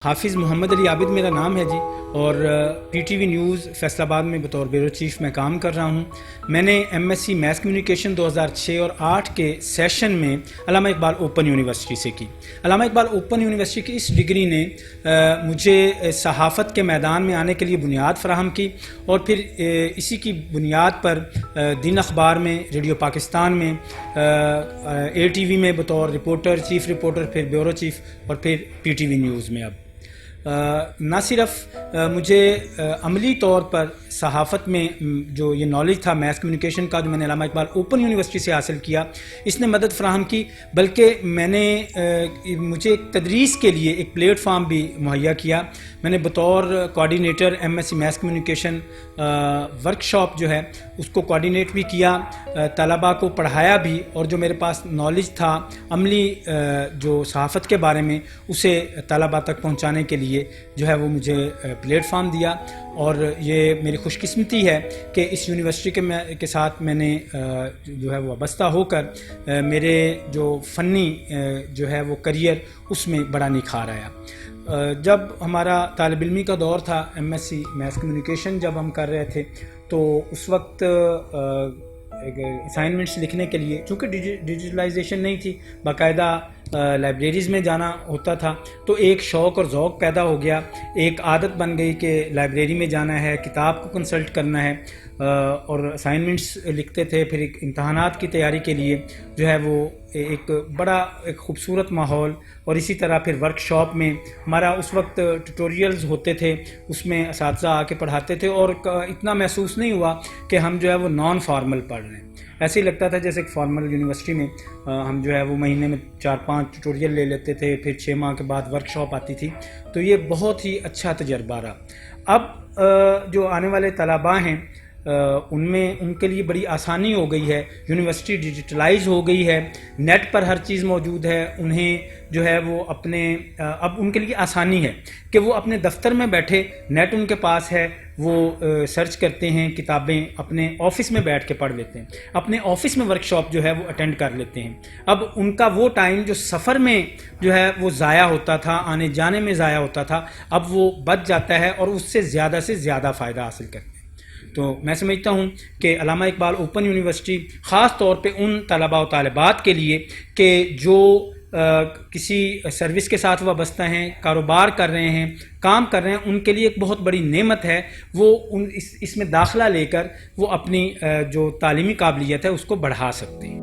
حافظ محمد علی عابد میرا نام ہے جی، اور P T V news Faisal آباد میں بطور بیورو چیف میں کام کر رہا ہوں۔ میں نے M S C mass communication 2006 اور 8 کے سیشن میں علامہ اقبال اوپن یونیورسٹی سے کی۔ علامہ اقبال اوپن یونیورسٹی کی اس ڈگری نے مجھے صحافت کے میدان میں آنے کے لیے بنیاد فراہم کی، اور پھر اسی کی بنیاد پر دن اخبار میں، ریڈیو پاکستان میں، اے ٹی وی میں بطور رپورٹر، چیف رپورٹر، پھر بیورو چیف، اور پھر پی ٹی وی نیوز میں اب نہ صرف مجھے عملی طور پر صحافت میں جو یہ نالج تھا میس کمیونیکیشن کا، جو میں نے علامہ اقبال اوپن یونیورسٹی سے حاصل کیا، اس نے مدد فراہم کی، بلکہ مجھے تدریس کے لیے ایک پلیٹ فارم بھی مہیا کیا۔ میں نے بطور coordinator M S C mass communication workshop جو ہے اس کو کوآرڈینیٹ بھی کیا، طلباء کو پڑھایا بھی، اور جو میرے پاس نالج تھا عملی جو صحافت کے بارے میں، اسے طلباء تک پہنچانے کے لیے جو ہے وہ مجھے پلیٹ فارم دیا۔ اور یہ میری خوش قسمتی ہے کہ اس یونیورسٹی کے ساتھ میں نے جو ہے وہ وابستہ ہو کر میرے جو فنی جو ہے وہ کریئر اس میں بڑا نکھار آیا۔ جب ہمارا طالب علمی کا دور تھا، M S C mass communication جب ہم کر رہے تھے، تو اس وقت اسائنمنٹس لکھنے کے لیے، چونکہ ڈیجیٹلائزیشن نہیں تھی، باقاعدہ لائبریریز میں جانا ہوتا تھا، تو ایک شوق اور ذوق پیدا ہو گیا، ایک عادت بن گئی کہ لائبریری میں جانا ہے، کتاب کو کنسلٹ کرنا ہے، اور اسائنمنٹس لکھتے تھے۔ پھر ایک امتحانات کی تیاری کے لیے جو ہے وہ ایک بڑا خوبصورت ماحول، اور اسی طرح پھر ورک شاپ میں ہمارا اس وقت ٹیوٹوریلز ہوتے تھے، اس میں اساتذہ آ کے پڑھاتے تھے، اور اتنا محسوس نہیں ہوا کہ ہم جو ہے وہ نان فارمل پڑھ رہے ہیں۔ ایسے ہی لگتا تھا جیسے کہ فارمل یونیورسٹی میں ہم جو ہے وہ مہینے میں 4-5 ٹیوٹوریل لے لیتے تھے، پھر 6 ماہ کے بعد ورک شاپ آتی تھی، تو یہ بہت ہی اچھا تجربہ رہا۔ اب جو آنے والے طلباء ہیں ان کے لیے بڑی آسانی ہو گئی ہے، یونیورسٹی ڈیجیٹلائز ہو گئی ہے، نیٹ پر ہر چیز موجود ہے، انہیں جو ہے وہ اب ان کے لیے آسانی ہے کہ وہ اپنے دفتر میں بیٹھے، نیٹ ان کے پاس ہے، وہ سرچ کرتے ہیں، کتابیں اپنے آفس میں بیٹھ کے پڑھ لیتے ہیں، اپنے آفس میں ورک شاپ جو ہے وہ اٹینڈ کر لیتے ہیں۔ اب ان کا وہ ٹائم جو سفر میں جو ہے وہ ضائع ہوتا تھا، آنے جانے میں ضائع ہوتا تھا، اب وہ بچ جاتا ہے، اور اس سے زیادہ فائدہ حاصل کرتے ہیں۔ تو میں سمجھتا ہوں کہ علامہ اقبال اوپن یونیورسٹی خاص طور پہ ان طلباء و طالبات کے لیے کہ جو کسی سروس کے ساتھ وابستہ ہیں، کاروبار کر رہے ہیں، کام کر رہے ہیں، ان کے لیے ایک بہت بڑی نعمت ہے۔ وہ اس میں داخلہ لے کر وہ اپنی جو تعلیمی قابلیت ہے اس کو بڑھا سکتے ہیں۔